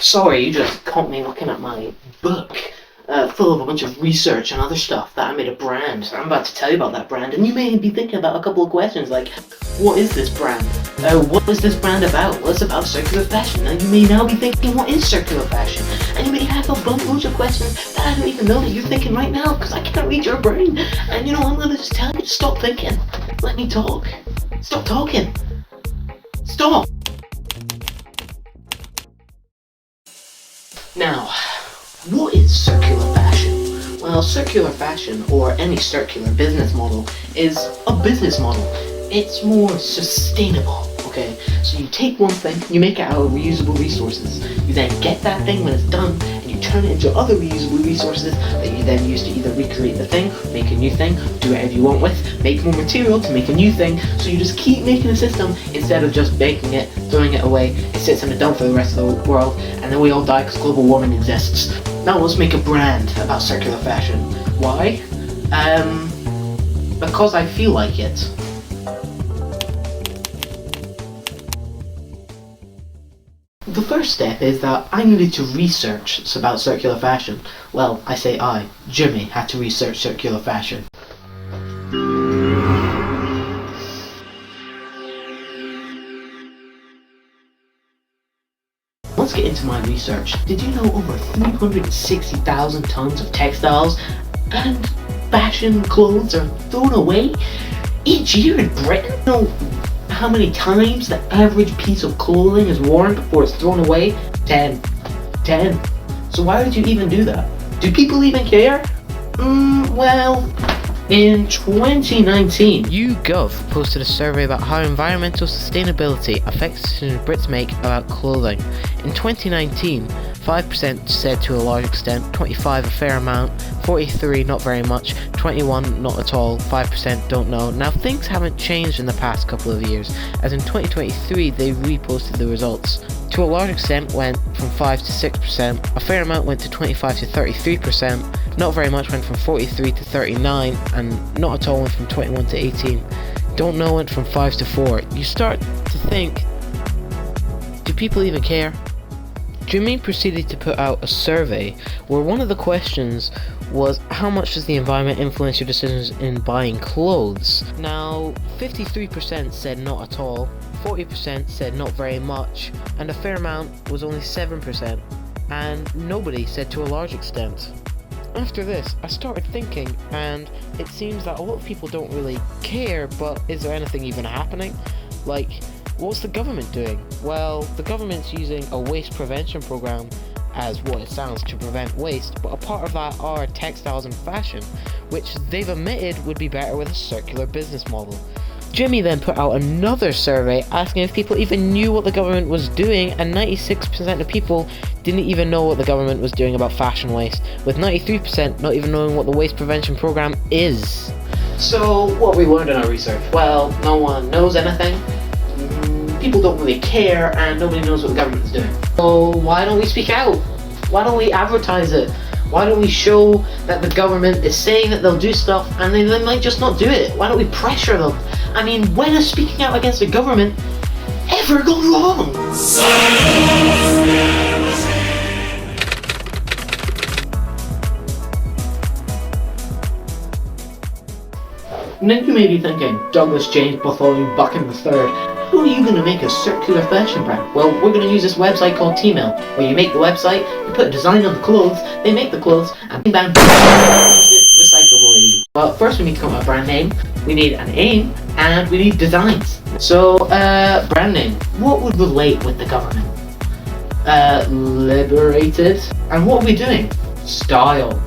Sorry, you just caught me looking at my book, full of a bunch of research and other stuff that I made a brand. I'm about to tell you about that brand, and you may be thinking about a couple of questions like, what is this brand? What is this brand about? Well, it's about circular fashion. Now, you may now be thinking, what is circular fashion? And you may have a bunch of questions that I don't even know that you're thinking right now, because I can't read your brain. And you know, I'm gonna just tell you to stop thinking. Let me talk. Stop talking. Stop! Now, what is circular fashion? Well, circular fashion, or any circular business model, is a business model. It's more sustainable, okay? So you take one thing, you make it out of reusable resources. You then get that thing when it's done, and you turn it into other reusable resources that you then use to either recreate the thing, make a new thing, do whatever you want with, make more material to make a new thing. So you just keep making a system instead of just making it, throwing it away, it sits in a dump for the rest of the world, and then we all die because global warming exists. Now let's make a brand about circular fashion. Why? Because I feel like it. The first step is that I needed to research about circular fashion. Well, I say I, Jimmy, had to research circular fashion. Let's get into my research. Did you know over 360,000 tons of textiles and fashion clothes are thrown away each year in Britain? You know how many times the average piece of clothing is worn before it's thrown away? 10. So why would you even do that? Do people even care? Well, in 2019, YouGov posted a survey about how environmental sustainability affects decisions Brits make about clothing. In 2019, 5% said to a large extent, 25 a fair amount, 43 not very much, 21 not at all, 5% don't know. Now things haven't changed in the past couple of years, as in 2023 they reposted the results. To a large extent went from 5 to 6%, a fair amount went to 25 to 33%, not very much went from 43 to 39, and not at all went from 21 to 18. Don't know went from 5 to 4. You start to think, do people even care? Jimmy proceeded to put out a survey where one of the questions was, how much does the environment influence your decisions in buying clothes? Now, 53% said not at all, 40% said not very much, and a fair amount was only 7%, and nobody said to a large extent. After this, I started thinking, and it seems that a lot of people don't really care, but is there anything even happening? Like, what's the government doing? Well, the government's using a waste prevention program, as what it sounds, to prevent waste, but a part of that are textiles and fashion, which they've admitted would be better with a circular business model. Jimmy then put out another survey asking if people even knew what the government was doing, and 96% of people didn't even know what the government was doing about fashion waste, with 93% not even knowing what the waste prevention program is. so what we learned in our research? Well, no one knows anything. People don't really care, and nobody knows what the government's doing. So why don't we speak out? Why don't we advertise it? Why don't we show that the government is saying that they'll do stuff and they might just not do it? Why don't we pressure them? I mean, when has speaking out against the government ever gone wrong? Now you may be thinking, Douglas James Bartholomew Buchan III, how are you going to make a circular fashion brand? Well, we're going to use this website called T-Mail, where you make the website, you put a design on the clothes, they make the clothes, and bang bang, use it recyclably. But first we need to come up with a brand name, we need an aim, and we need designs. So, brand name. What would relate with the government? Liberated. And what are we doing? Style.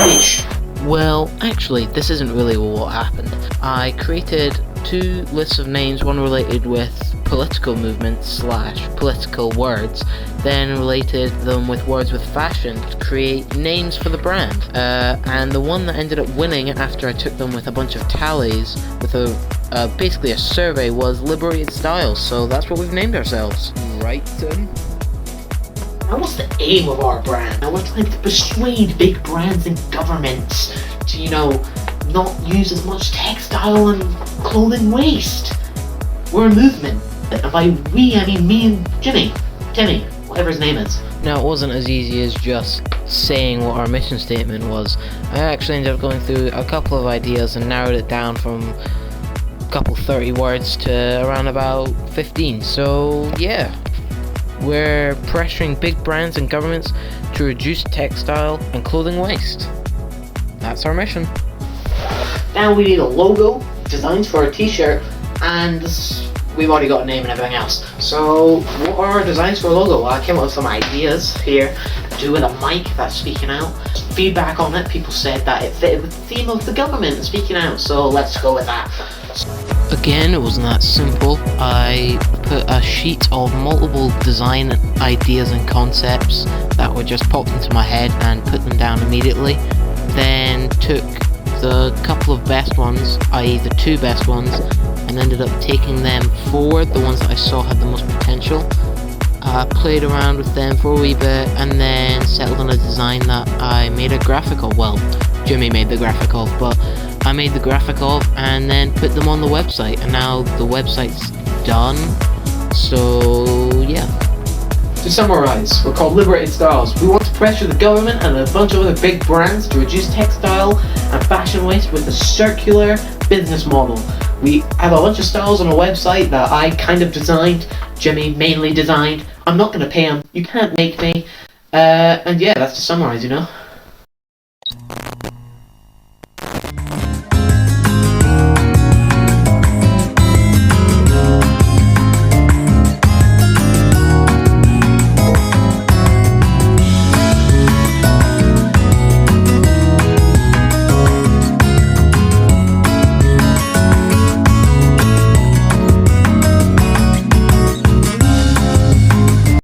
Fish. Well, actually, this isn't really what happened. I created two lists of names, one related with political movements / political words, then related them with words with fashion to create names for the brand. And the one that ended up winning after I took them with a bunch of tallies with basically a survey was Liberated Styles, so that's what we've named ourselves. Right then? Now what's the aim of our brand? Now we're trying to persuade big brands and governments to, not use as much textile and clothing waste. We're a movement. And by we, I mean me and Jimmy, whatever his name is. Now, it wasn't as easy as just saying what our mission statement was. I actually ended up going through a couple of ideas and narrowed it down from a couple 30 words to around about 15. So yeah, we're pressuring big brands and governments to reduce textile and clothing waste. That's our mission. Now we need a logo, designs for a t-shirt, and we've already got a name and everything else. So what are our designs for a logo? Well, I came up with some ideas here. Do with a mic that's speaking out. Feedback on it, people said that it fitted with the theme of the government and speaking out, so let's go with that. Again, it wasn't that simple. I put a sheet of multiple design ideas and concepts that were just popped into my head and put them down immediately. Then took the couple of best ones, i.e. the two best ones, and ended up taking them forward, the ones that I saw had the most potential. Played around with them for a wee bit and then settled on a design that I made a graphic of. Well, Jimmy made the graphic of, but I made the graphic of and then put them on the website, and now the website's done. So yeah. To summarise, we're called Liberated Styles. We want to pressure the government and a bunch of other big brands to reduce textile and fashion waste with a circular business model. We have a bunch of styles on a website that I kind of designed, Jimmy mainly designed. I'm not going to pay him, you can't make me. And yeah, that's to summarise, you know.